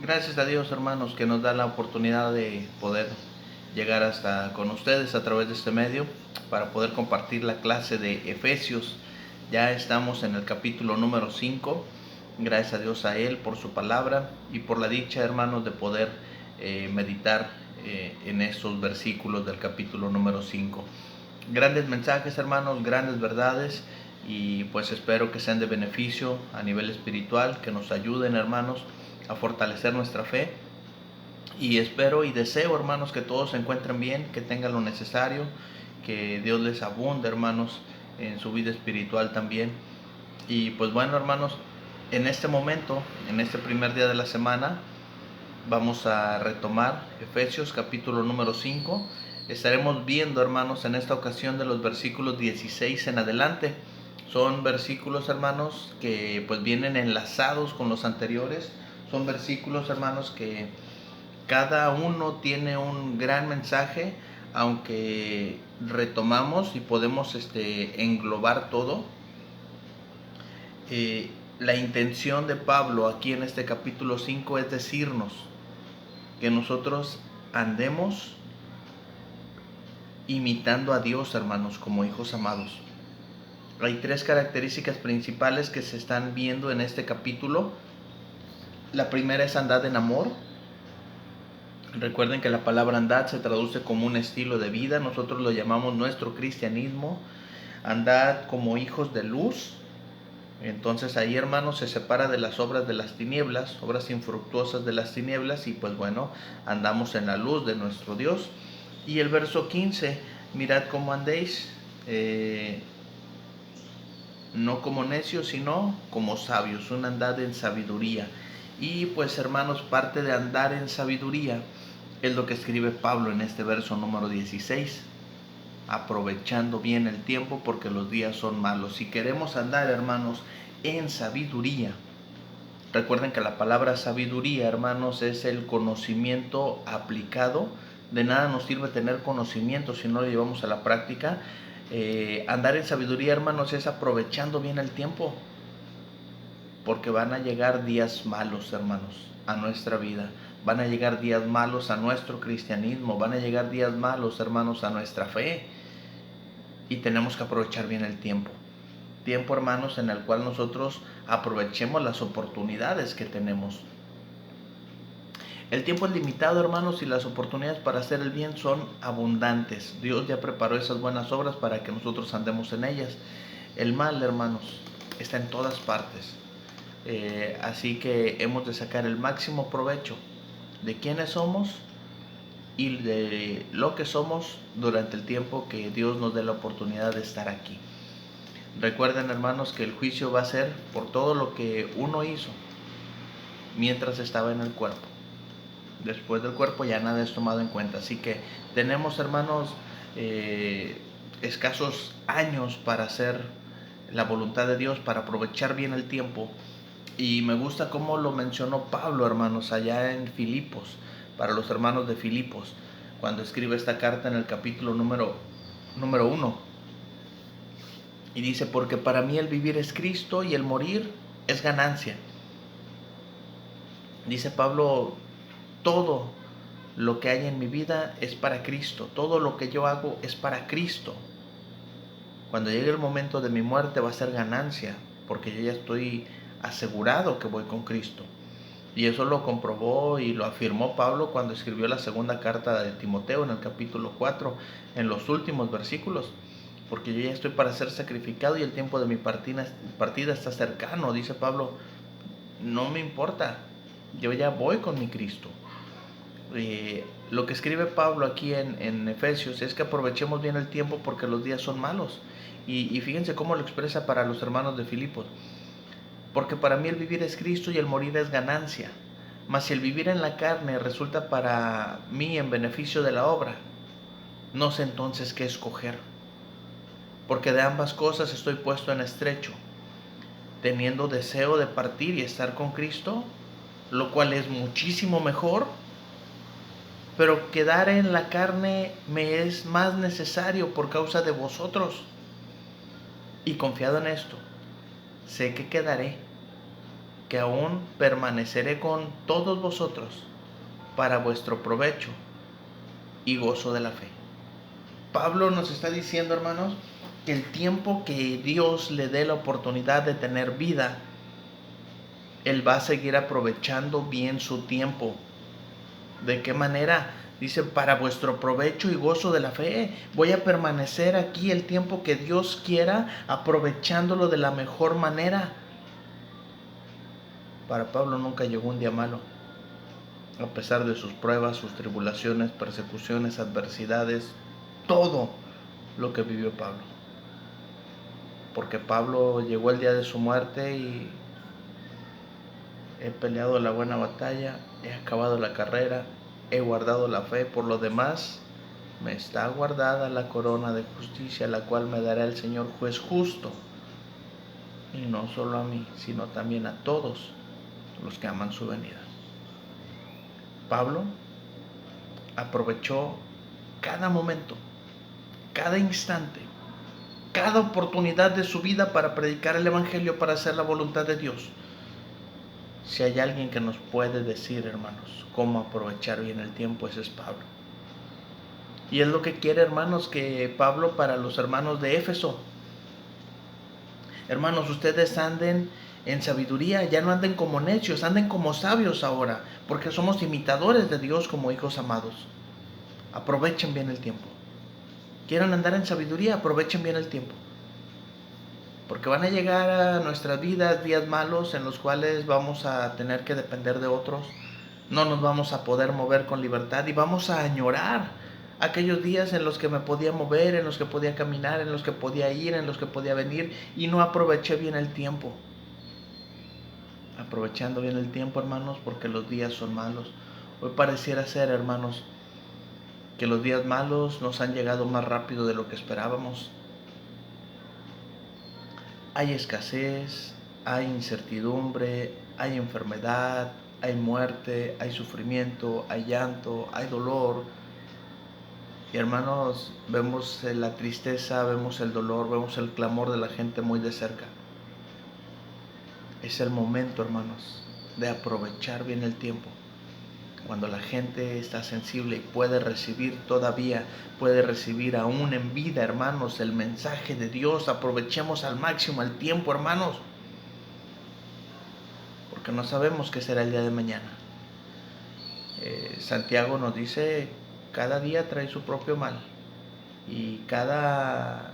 Gracias a Dios, hermanos, que nos da la oportunidad de poder llegar hasta con ustedes a través de este medio para poder compartir la clase de Efesios. Ya estamos en el capítulo número 5. Gracias a Dios a Él por su palabra y por la dicha, hermanos, de poder meditar en estos versículos del capítulo número 5. Grandes mensajes, hermanos, grandes verdades, y pues espero que sean de beneficio a nivel espiritual, que nos ayuden, hermanos, a fortalecer nuestra fe. Y espero y deseo, hermanos, que todos se encuentren bien, que tengan lo necesario, que Dios les abunde, hermanos, en su vida espiritual también. Y pues bueno, hermanos, en este momento, en este primer día de la semana, vamos a retomar Efesios capítulo número 5. Estaremos viendo, hermanos, en esta ocasión de los versículos 16 en adelante. Son versículos, hermanos, que pues vienen enlazados con los anteriores. Son versículos, hermanos, que cada uno tiene un gran mensaje, aunque retomamos y podemos englobar todo. La intención de Pablo aquí en este capítulo 5 es decirnos que nosotros andemos imitando a Dios, hermanos, como hijos amados. Hay tres características principales que se están viendo en este capítulo. La primera es andad en amor. Recuerden que la palabra andad se traduce como un estilo de vida. Nosotros lo llamamos nuestro cristianismo. Andad como hijos de luz. Entonces ahí, hermanos, se separa de las obras de las tinieblas, obras infructuosas de las tinieblas, y pues bueno, andamos en la luz de nuestro Dios. Y el verso 15, mirad cómo andéis, no como necios, sino como sabios, una andad en sabiduría. Y pues, hermanos, parte de andar en sabiduría es lo que escribe Pablo en este verso número 16. Aprovechando bien el tiempo porque los días son malos. Si queremos andar, hermanos, en sabiduría, recuerden que la palabra sabiduría, hermanos, es el conocimiento aplicado. De nada nos sirve tener conocimiento si no lo llevamos a la práctica. Andar en sabiduría, hermanos, es aprovechando bien el tiempo, porque van a llegar días malos, hermanos, a nuestra vida. Van a llegar días malos a nuestro cristianismo. Van a llegar días malos, hermanos, a nuestra fe. Y tenemos que aprovechar bien el tiempo. Tiempo, hermanos, en el cual nosotros aprovechemos las oportunidades que tenemos. El tiempo es limitado, hermanos, y las oportunidades para hacer el bien son abundantes. Dios ya preparó esas buenas obras para que nosotros andemos en ellas. El mal, hermanos, está en todas partes. Así que hemos de sacar el máximo provecho de quiénes somos y de lo que somos durante el tiempo que Dios nos dé la oportunidad de estar aquí. Recuerden, hermanos, que el juicio va a ser por todo lo que uno hizo mientras estaba en el cuerpo. Después del cuerpo ya nada es tomado en cuenta. Así que tenemos, hermanos, escasos años para hacer la voluntad de Dios, para aprovechar bien el tiempo. Y me gusta cómo lo mencionó Pablo, hermanos, allá en Filipos, para los hermanos de Filipos, cuando escribe esta carta en el capítulo número 1. Y dice, porque para mí el vivir es Cristo y el morir es ganancia. Dice Pablo, todo lo que hay en mi vida es para Cristo. Todo lo que yo hago es para Cristo. Cuando llegue el momento de mi muerte va a ser ganancia, porque yo ya estoy asegurado que voy con Cristo. Y eso lo comprobó y lo afirmó Pablo cuando escribió la segunda carta de Timoteo en el capítulo 4, en los últimos versículos. Porque yo ya estoy para ser sacrificado y el tiempo de mi partida está cercano. Dice Pablo, no me importa, yo ya voy con mi Cristo. Lo que escribe Pablo aquí en Efesios es que aprovechemos bien el tiempo porque los días son malos. Y fíjense cómo lo expresa para los hermanos de Filipos. Porque para mí el vivir es Cristo y el morir es ganancia. Mas si el vivir en la carne resulta para mí en beneficio de la obra, no sé entonces qué escoger. Porque de ambas cosas estoy puesto en estrecho, teniendo deseo de partir y estar con Cristo, lo cual es muchísimo mejor, pero quedar en la carne me es más necesario por causa de vosotros. Y confiado en esto, sé que quedaré, que aún permaneceré con todos vosotros para vuestro provecho y gozo de la fe. Pablo nos está diciendo, hermanos, que el tiempo que Dios le dé la oportunidad de tener vida, él va a seguir aprovechando bien su tiempo. ¿De qué manera? Dice, para vuestro provecho y gozo de la fe. Voy a permanecer aquí el tiempo que Dios quiera, aprovechándolo de la mejor manera. Para Pablo nunca llegó un día malo. A pesar de sus pruebas, sus tribulaciones, persecuciones, adversidades, todo lo que vivió Pablo. Porque Pablo llegó el día de su muerte y he peleado la buena batalla, he acabado la carrera, he guardado la fe. Por lo demás, me está guardada la corona de justicia, la cual me dará el Señor juez justo. Y no solo a mí, sino también a todos los que aman su venida. Pablo aprovechó cada momento, cada instante, cada oportunidad de su vida para predicar el Evangelio, para hacer la voluntad de Dios. Si hay alguien que nos puede decir, hermanos, cómo aprovechar bien el tiempo, ese es Pablo. Y es lo que quiere, hermanos, que Pablo para los hermanos de Éfeso. Hermanos, ustedes anden en sabiduría, ya no anden como necios, anden como sabios ahora, porque somos imitadores de Dios como hijos amados. Aprovechen bien el tiempo. Quieren andar en sabiduría, aprovechen bien el tiempo. Porque van a llegar a nuestras vidas días malos en los cuales vamos a tener que depender de otros. No nos vamos a poder mover con libertad y vamos a añorar aquellos días en los que me podía mover, en los que podía caminar, en los que podía ir, en los que podía venir y no aproveché bien el tiempo. Aprovechando bien el tiempo, hermanos, porque los días son malos. Hoy pareciera ser, hermanos, que los días malos nos han llegado más rápido de lo que esperábamos. Hay escasez, hay incertidumbre, hay enfermedad, hay muerte, hay sufrimiento, hay llanto, hay dolor. Y hermanos, vemos la tristeza, vemos el dolor, vemos el clamor de la gente muy de cerca. Es el momento, hermanos, de aprovechar bien el tiempo. Cuando la gente está sensible y puede recibir todavía, puede recibir aún en vida, hermanos, el mensaje de Dios. Aprovechemos al máximo el tiempo, hermanos, porque no sabemos qué será el día de mañana. Santiago nos dice, cada día trae su propio mal. Y cada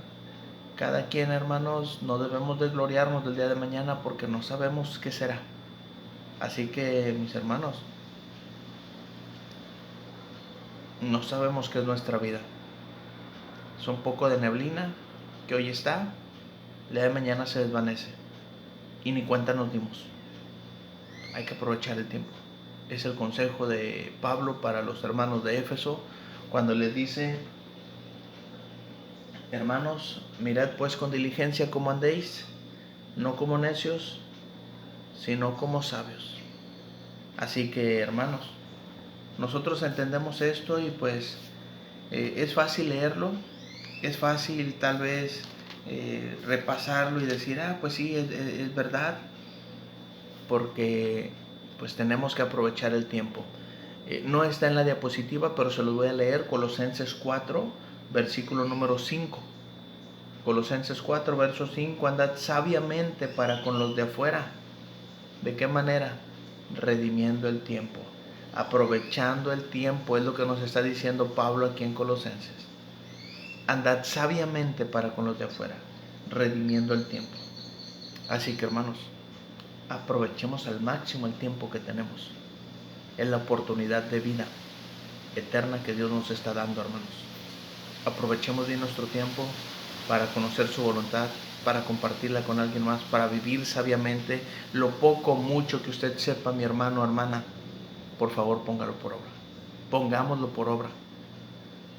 quien, hermanos, no debemos de gloriarnos del día de mañana porque no sabemos qué será. Así que, mis hermanos, no sabemos qué es nuestra vida. Es un poco de neblina que hoy está, el día de mañana se desvanece. Y ni cuenta nos dimos. Hay que aprovechar el tiempo. Es el consejo de Pablo para los hermanos de Éfeso, cuando les dice, hermanos, mirad pues con diligencia cómo andéis, no como necios, sino como sabios. Así que, hermanos, nosotros entendemos esto y pues es fácil leerlo, es fácil tal vez repasarlo y decir, pues sí, es verdad, porque pues tenemos que aprovechar el tiempo. No está en la diapositiva, pero se los voy a leer, Colosenses 4, versículo número 5. Colosenses 4, verso 5, andad sabiamente para con los de afuera. ¿De qué manera? Redimiendo el tiempo, aprovechando el tiempo, es lo que nos está diciendo Pablo aquí en Colosenses. Andad sabiamente para con los de afuera, redimiendo el tiempo. Así que, hermanos, aprovechemos al máximo el tiempo que tenemos. Es la oportunidad de vida eterna que Dios nos está dando, hermanos. Aprovechemos bien nuestro tiempo para conocer su voluntad, para compartirla con alguien más, para vivir sabiamente. Lo poco o mucho que usted sepa, mi hermano o hermana, por favor póngalo por obra. Pongámoslo por obra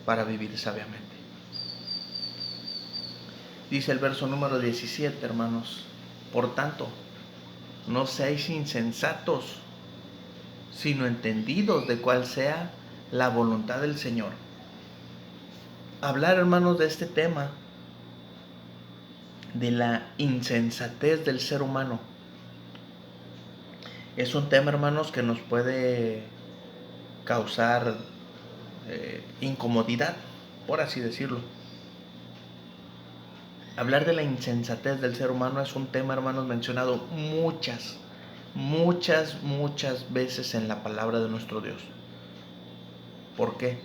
para vivir sabiamente. Dice el verso número 17, hermanos, por tanto, no seáis insensatos, sino entendidos de cuál sea la voluntad del Señor. Hablar, hermanos, de este tema, de la insensatez del ser humano, Es un tema, hermanos, que nos puede causar incomodidad, por así decirlo. Hablar de la insensatez del ser humano es un tema, hermanos, mencionado muchas veces en la palabra de nuestro Dios. ¿Por qué?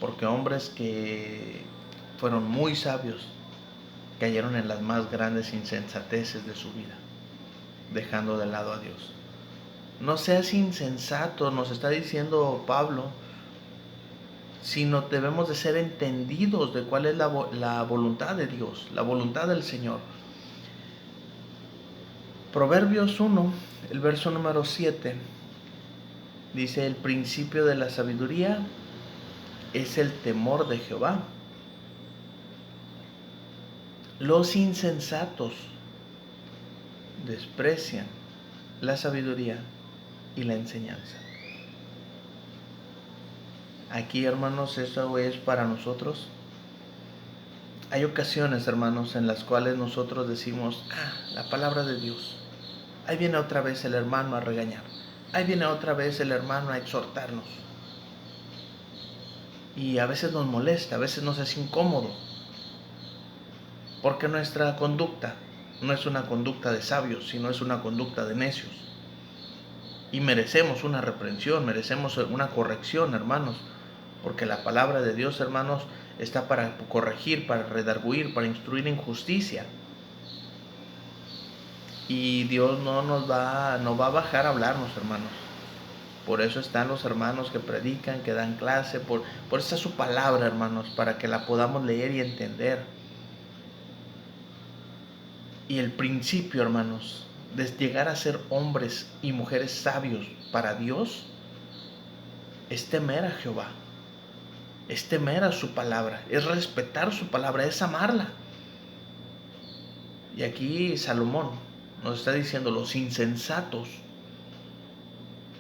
Porque hombres que fueron muy sabios cayeron en las más grandes insensateces de su vida, dejando de lado a Dios. No seas insensato, nos está diciendo Pablo, sino debemos de ser entendidos de cuál es la voluntad de Dios, la voluntad del Señor. Proverbios 1, el verso número 7, dice: el principio de la sabiduría es el temor de Jehová. Los insensatos desprecian la sabiduría y la enseñanza. Aquí, hermanos, eso es para nosotros. Hay ocasiones, hermanos, en las cuales nosotros decimos: la palabra de Dios. Ahí viene otra vez el hermano a regañar. Ahí viene otra vez el hermano a exhortarnos. Y a veces nos molesta, a veces nos es incómodo. Porque nuestra conducta no es una conducta de sabios, sino es una conducta de necios. Y merecemos una reprensión, merecemos una corrección, hermanos. Porque la palabra de Dios, hermanos, está para corregir, para redarguir, para instruir en justicia. Y Dios no va a bajar a hablarnos, hermanos. Por eso están los hermanos que predican, que dan clase, por esa es su palabra, hermanos, para que la podamos leer y entender. Y el principio, hermanos, de llegar a ser hombres y mujeres sabios para Dios, es temer a Jehová, es temer a su palabra, es respetar su palabra, es amarla. Y aquí Salomón nos está diciendo: los insensatos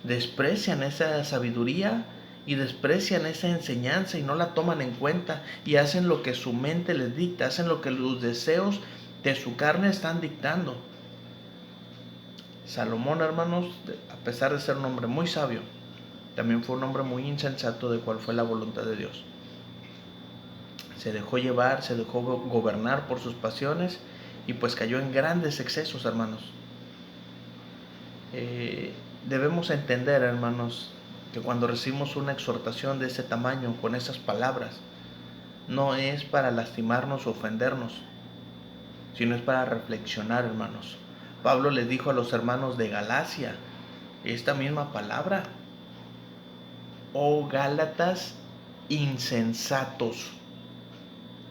desprecian esa sabiduría y desprecian esa enseñanza y no la toman en cuenta y hacen lo que su mente les dicta, hacen lo que los deseos de su carne están dictando. Salomón, hermanos, a pesar de ser un hombre muy sabio, también fue un hombre muy insensato de cuál fue la voluntad de Dios. Se dejó llevar, se dejó gobernar por sus pasiones y pues cayó en grandes excesos, hermanos. Debemos entender, hermanos, que cuando recibimos una exhortación de ese tamaño, con esas palabras, no es para lastimarnos o ofendernos, sino es para reflexionar, hermanos. Pablo les dijo a los hermanos de Galacia esta misma palabra: oh Gálatas insensatos.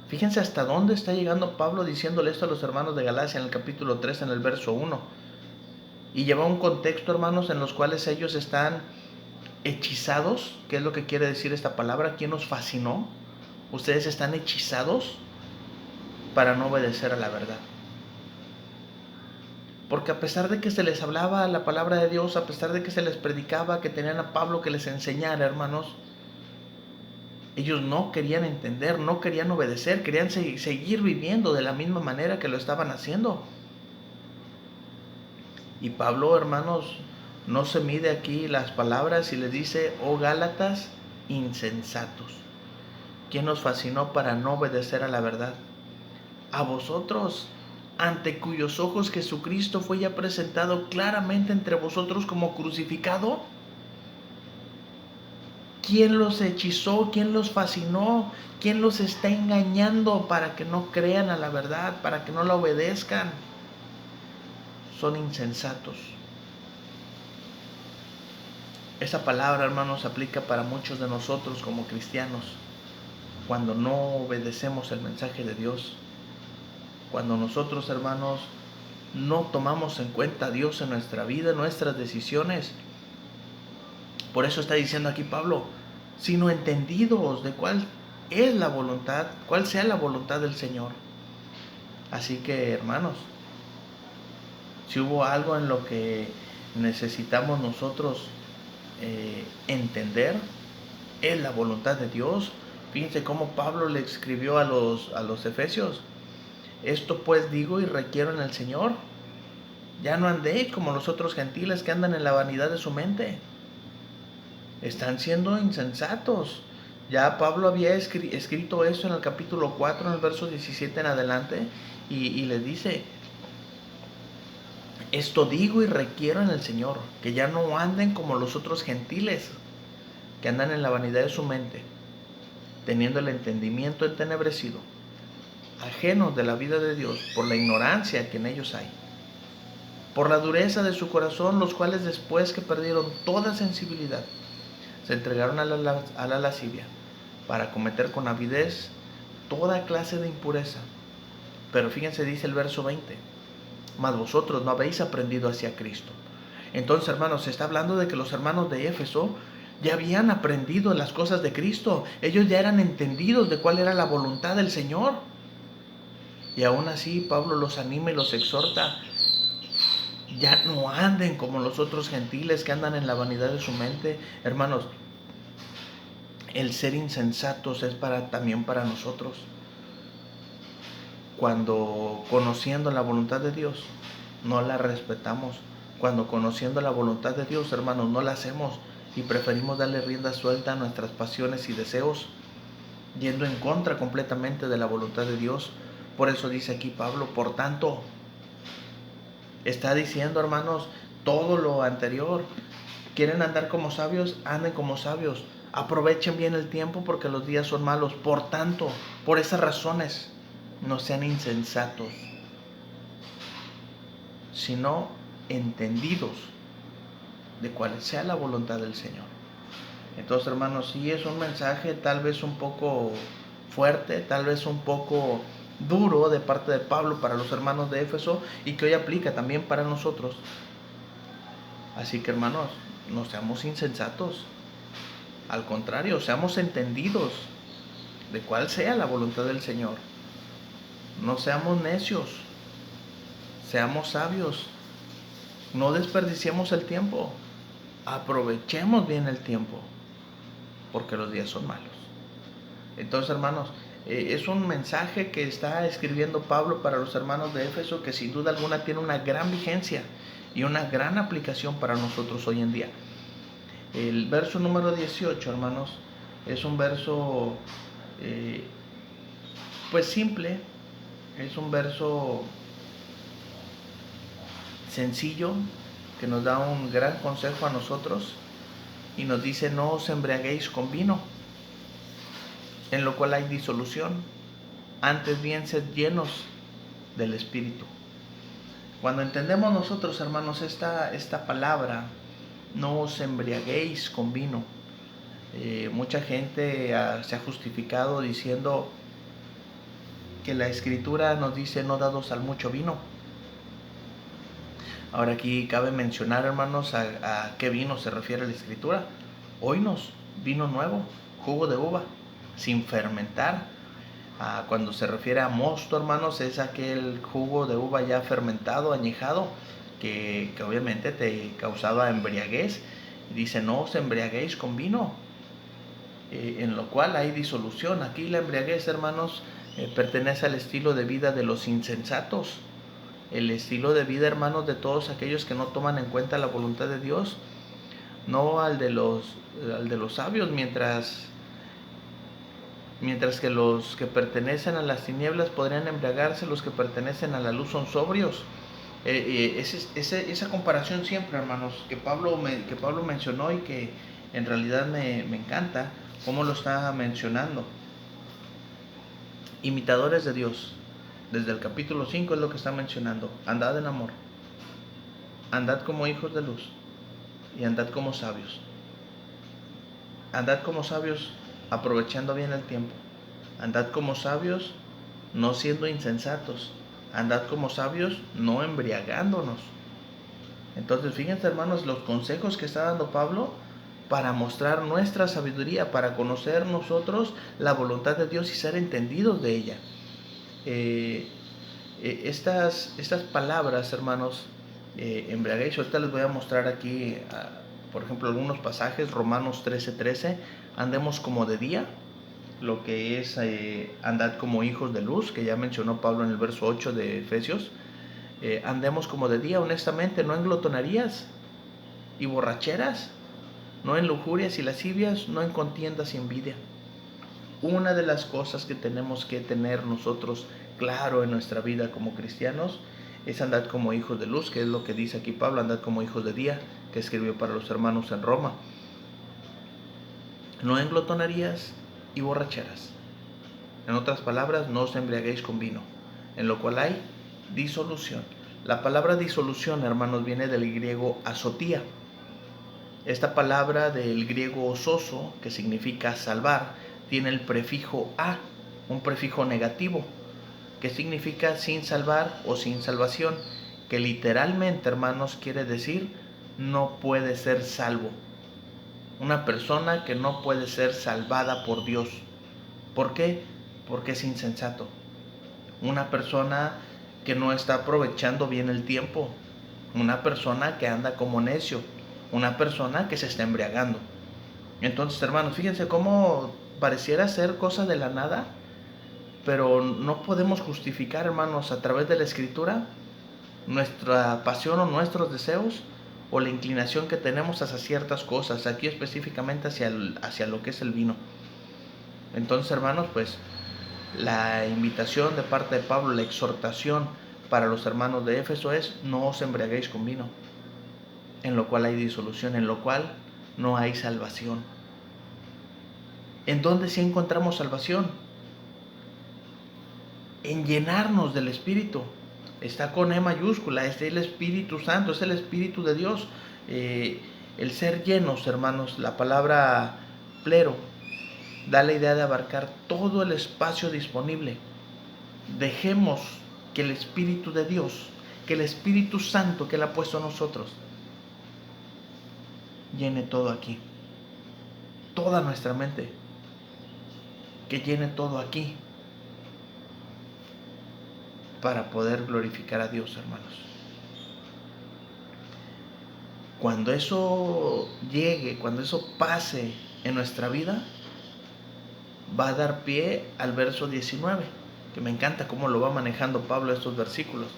Fíjense hasta dónde está llegando Pablo diciéndole esto a los hermanos de Galacia en el capítulo 3, en el verso 1. Y lleva un contexto, hermanos, en los cuales ellos están hechizados. ¿Qué es lo que quiere decir esta palabra? ¿Quién nos fascinó? Ustedes están hechizados para no obedecer a la verdad. Porque a pesar de que se les hablaba la palabra de Dios, a pesar de que se les predicaba, que tenían a Pablo que les enseñara, hermanos, ellos no querían entender, no querían obedecer, querían seguir viviendo de la misma manera que lo estaban haciendo. Y Pablo, hermanos, no se mide aquí las palabras y les dice: oh Gálatas insensatos. ¿Quién nos fascinó para no obedecer a la verdad? A vosotros, ante cuyos ojos Jesucristo fue ya presentado claramente entre vosotros como crucificado. ¿Quién los hechizó? ¿Quién los fascinó? ¿Quién los está engañando para que no crean a la verdad, para que no la obedezcan? Son insensatos. Esa palabra, hermanos, aplica para muchos de nosotros como cristianos. Cuando no obedecemos el mensaje de Dios, cuando nosotros, hermanos, no tomamos en cuenta a Dios en nuestra vida, en nuestras decisiones. Por eso está diciendo aquí Pablo: sino entendidos de cuál es la voluntad, cuál sea la voluntad del Señor. Así que, hermanos, si hubo algo en lo que necesitamos nosotros entender, es la voluntad de Dios. Fíjense cómo Pablo le escribió a los efesios: esto pues digo y requiero en el Señor, Ya no andéis como los otros gentiles que andan en la vanidad de su mente. Están siendo insensatos. Ya Pablo había escrito eso en el capítulo 4, en el verso 17 en adelante, y le dice: esto digo y requiero en el Señor, que ya no anden como los otros gentiles, que andan en la vanidad de su mente, teniendo el entendimiento entenebrecido, ajenos de la vida de Dios por la ignorancia que en ellos hay, por la dureza de su corazón, los cuales después que perdieron toda sensibilidad, se entregaron a la lascivia, para cometer con avidez toda clase de impureza. Pero fíjense, dice el verso 20: mas vosotros no habéis aprendido hacia Cristo. Entonces, hermanos, se está hablando de que los hermanos de Éfeso ya habían aprendido las cosas de Cristo. Ellos ya eran entendidos de cuál era la voluntad del Señor. Y aún así Pablo los anima y los exhorta: ya no anden como los otros gentiles que andan en la vanidad de su mente. Hermanos, el ser insensatos es también para nosotros. Cuando conociendo la voluntad de Dios no la respetamos, cuando conociendo la voluntad de Dios, hermanos, no la hacemos y preferimos darle rienda suelta a nuestras pasiones y deseos, yendo en contra completamente de la voluntad de Dios. Por eso dice aquí Pablo: por tanto, está diciendo, hermanos, todo lo anterior. ¿Quieren andar como sabios? Anden como sabios. Aprovechen bien el tiempo porque los días son malos. Por tanto, por esas razones, no sean insensatos, sino entendidos de cuál sea la voluntad del Señor. Entonces, hermanos, sí es un mensaje tal vez un poco fuerte, tal vez un poco duro de parte de Pablo para los hermanos de Éfeso, y que hoy aplica también para nosotros. Así que, hermanos, no seamos insensatos. Al contrario, seamos entendidos de cuál sea la voluntad del Señor. No seamos necios, seamos sabios. No desperdiciemos el tiempo. Aprovechemos bien el tiempo, porque los días son malos. Entonces, hermanos, es un mensaje que está escribiendo Pablo para los hermanos de Éfeso, que sin duda alguna tiene una gran vigencia y una gran aplicación para nosotros hoy en día. El verso número 18, hermanos, es un verso pues simple, es un verso sencillo que nos da un gran consejo a nosotros, y nos dice: no os embriaguéis con vino, en lo cual hay disolución, antes bien sed llenos del Espíritu. Cuando entendemos nosotros, hermanos, esta palabra, no os embriaguéis con vino, mucha gente se ha justificado diciendo que la Escritura nos dice: no dados al mucho vino. Ahora aquí cabe mencionar, hermanos, a qué vino se refiere la Escritura. Oinos, vino nuevo, jugo de uva, sin fermentar. Cuando se refiere a mosto, hermanos, es aquel jugo de uva ya fermentado, añejado, que obviamente te causaba embriaguez. Dice: no os embriaguéis con vino, en lo cual hay disolución. Aquí la embriaguez, hermanos, pertenece al estilo de vida de los insensatos, el estilo de vida, hermanos, de todos aquellos que no toman en cuenta la voluntad de Dios, no al de los sabios, mientras que los que pertenecen a las tinieblas podrían embriagarse, los que pertenecen a la luz son sobrios. Esa comparación siempre, hermanos, que Pablo mencionó, y que en realidad me encanta cómo lo está mencionando. Imitadores de Dios. Desde el capítulo 5 es lo que está mencionando: andad en amor, andad como hijos de luz, y andad como sabios. Andad como sabios aprovechando bien el tiempo. Andad como sabios no siendo insensatos. Andad como sabios no embriagándonos. Entonces, fíjense, hermanos, los consejos que está dando Pablo para mostrar nuestra sabiduría, para conocer nosotros la voluntad de Dios y ser entendidos de ella. Estas palabras, hermanos, embriaguez, ahorita les voy a mostrar aquí, por ejemplo, algunos pasajes. Romanos 13:13, andemos como de día, lo que es andad como hijos de luz, que ya mencionó Pablo en el verso 8 de Efesios. andemos como de día, honestamente, no en glotonerías y borracheras, no en lujurias y lascivias, no en contiendas y envidia. Una de las cosas que tenemos que tener nosotros claro en nuestra vida como cristianos es andar como hijos de luz, que es lo que dice aquí Pablo, andar como hijos de día, que escribió para los hermanos en Roma. No en glotonerías y borracheras. En otras palabras, no os embriaguéis con vino, en lo cual hay disolución. La palabra disolución, hermanos, viene del griego asotía. Esta palabra del griego ososo, que significa salvar, tiene el prefijo a, un prefijo negativo, que significa sin salvar o sin salvación, que literalmente, hermanos, quiere decir no puede ser salvo. Una persona que no puede ser salvada por Dios. ¿Por qué? Porque es insensato. Una persona que no está aprovechando bien el tiempo. Una persona que anda como necio. Una persona que se está embriagando. Entonces, hermanos, fíjense cómo pareciera ser cosa de la nada, pero no podemos justificar, hermanos, a través de la Escritura nuestra pasión o nuestros deseos o la inclinación que tenemos hacia ciertas cosas, aquí específicamente hacia lo que es el vino. Entonces, hermanos, pues la invitación de parte de Pablo, la exhortación para los hermanos de Éfeso es: no os embriaguéis con vino, en lo cual hay disolución, en lo cual no hay salvación. ¿En dónde sí encontramos salvación? En llenarnos del Espíritu. Está con E mayúscula, es el Espíritu Santo, es el Espíritu de Dios. El ser llenos, hermanos, la palabra plero da la idea de abarcar todo el espacio disponible. Dejemos que el Espíritu de Dios, que el Espíritu Santo que Él ha puesto en nosotros, llene todo aquí, toda nuestra mente, que llene todo aquí, para poder glorificar a Dios, hermanos. Cuando eso llegue, cuando eso pase en nuestra vida, va a dar pie al verso 19, que me encanta cómo lo va manejando Pablo estos versículos.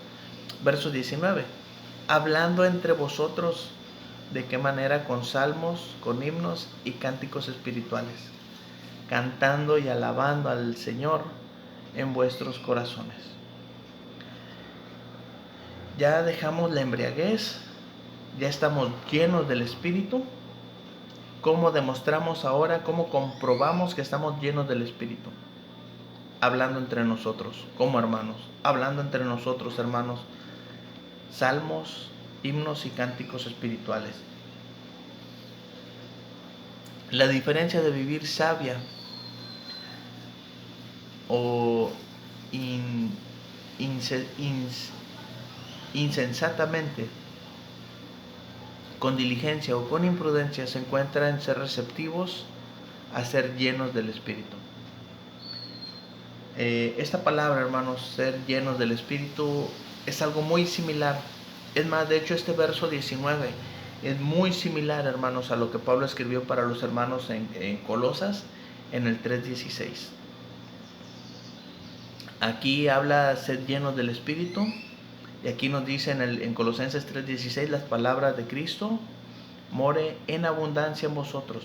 Verso 19: hablando entre vosotros de qué manera, con salmos, con himnos y cánticos espirituales, cantando y alabando al Señor en vuestros corazones. Ya dejamos la embriaguez, ya estamos llenos del Espíritu. ¿Cómo demostramos ahora, cómo comprobamos que estamos llenos del Espíritu? Hablando entre nosotros, como hermanos, hablando entre nosotros, hermanos, salmos, himnos y cánticos espirituales. La diferencia de vivir sabia o insensatamente, con diligencia o con imprudencia, se encuentra en ser receptivos a ser llenos del Espíritu. Esta palabra, hermanos, ser llenos del Espíritu, es algo muy similar. Es más, de hecho, este verso 19 es muy similar, hermanos, a lo que Pablo escribió para los hermanos en Colosas, en el 3:16. Aquí habla ser llenos del Espíritu, y aquí nos dice en Colosenses 3:16 las palabras de Cristo: more en abundancia en vosotros,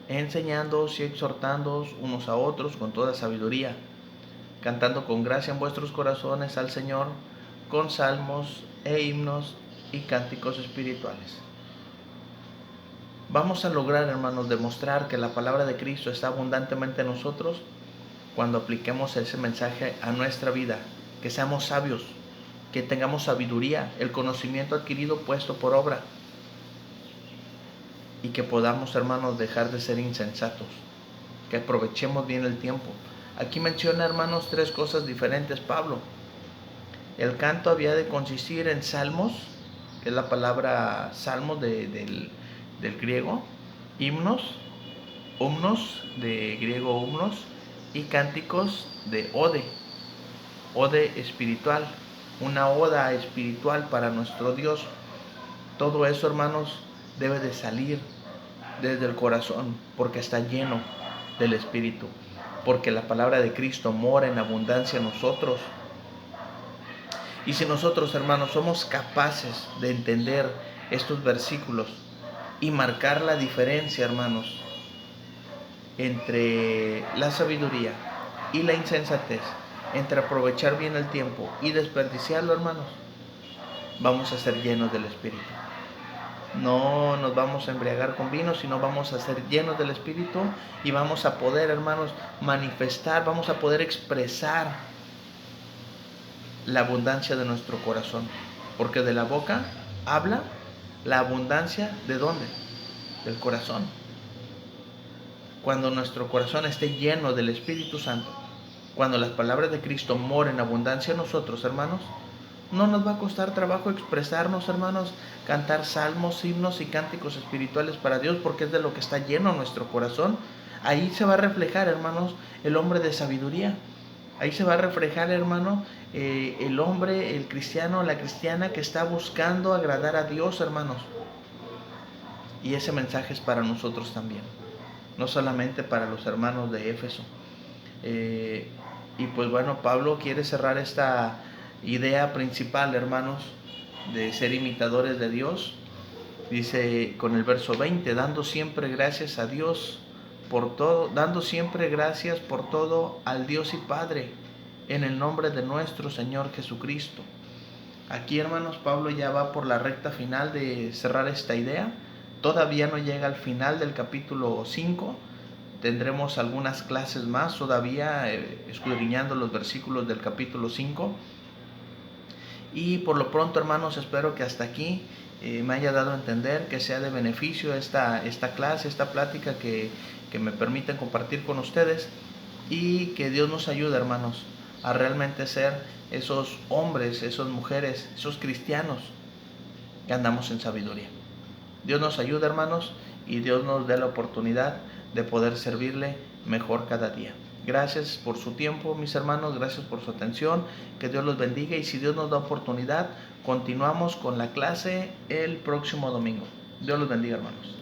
enseñándoos y exhortándoos unos a otros con toda sabiduría, cantando con gracia en vuestros corazones al Señor, con salmos e himnos y cánticos espirituales. Vamos a lograr, hermanos, demostrar que la palabra de Cristo está abundantemente en nosotros cuando apliquemos ese mensaje a nuestra vida, que seamos sabios, que tengamos sabiduría, el conocimiento adquirido puesto por obra, y que podamos, hermanos, dejar de ser insensatos, que aprovechemos bien el tiempo. Aquí menciona, hermanos, tres cosas diferentes Pablo. El canto había de consistir en salmos, que es la palabra salmos del griego, himnos de griego humnos, y cánticos de ode espiritual, una oda espiritual para nuestro Dios. Todo eso, hermanos, debe de salir desde el corazón, porque está lleno del Espíritu, porque la palabra de Cristo mora en abundancia en nosotros. Y si nosotros, hermanos, somos capaces de entender estos versículos y marcar la diferencia, hermanos, entre la sabiduría y la insensatez, entre aprovechar bien el tiempo y desperdiciarlo, hermanos, vamos a ser llenos del Espíritu. No nos vamos a embriagar con vino, sino vamos a ser llenos del Espíritu y vamos a poder, hermanos, manifestar, vamos a poder expresar la abundancia de nuestro corazón. Porque de la boca habla la abundancia, ¿de dónde? Del corazón. Cuando nuestro corazón esté lleno del Espíritu Santo, cuando las palabras de Cristo moren en abundancia en nosotros, hermanos, no nos va a costar trabajo expresarnos, hermanos, cantar salmos, himnos y cánticos espirituales para Dios, porque es de lo que está lleno nuestro corazón. Ahí se va a reflejar, hermanos, el hombre de sabiduría. Ahí se va a reflejar, hermano, el hombre, el cristiano, la cristiana que está buscando agradar a Dios, hermanos. Y ese mensaje es para nosotros también, no solamente para los hermanos de Éfeso. Y pues bueno, Pablo quiere cerrar esta idea principal, hermanos, de ser imitadores de Dios. Dice con el verso 20, dando siempre gracias a Dios por todo, dando siempre gracias por todo al Dios y Padre, en el nombre de nuestro Señor Jesucristo. Aquí, hermanos, Pablo ya va por la recta final de cerrar esta idea. Todavía no llega al final del capítulo 5. Tendremos algunas clases más todavía escudriñando los versículos del capítulo 5. Y por lo pronto, hermanos, espero que hasta aquí me haya dado a entender, que sea de beneficio esta clase, esta plática que me permiten compartir con ustedes, y que Dios nos ayude, hermanos, a realmente ser esos hombres, esas mujeres, esos cristianos que andamos en sabiduría. Dios nos ayude, hermanos, y Dios nos dé la oportunidad de poder servirle mejor cada día. Gracias por su tiempo, mis hermanos, gracias por su atención, que Dios los bendiga, y si Dios nos da oportunidad, continuamos con la clase el próximo domingo. Dios los bendiga, hermanos.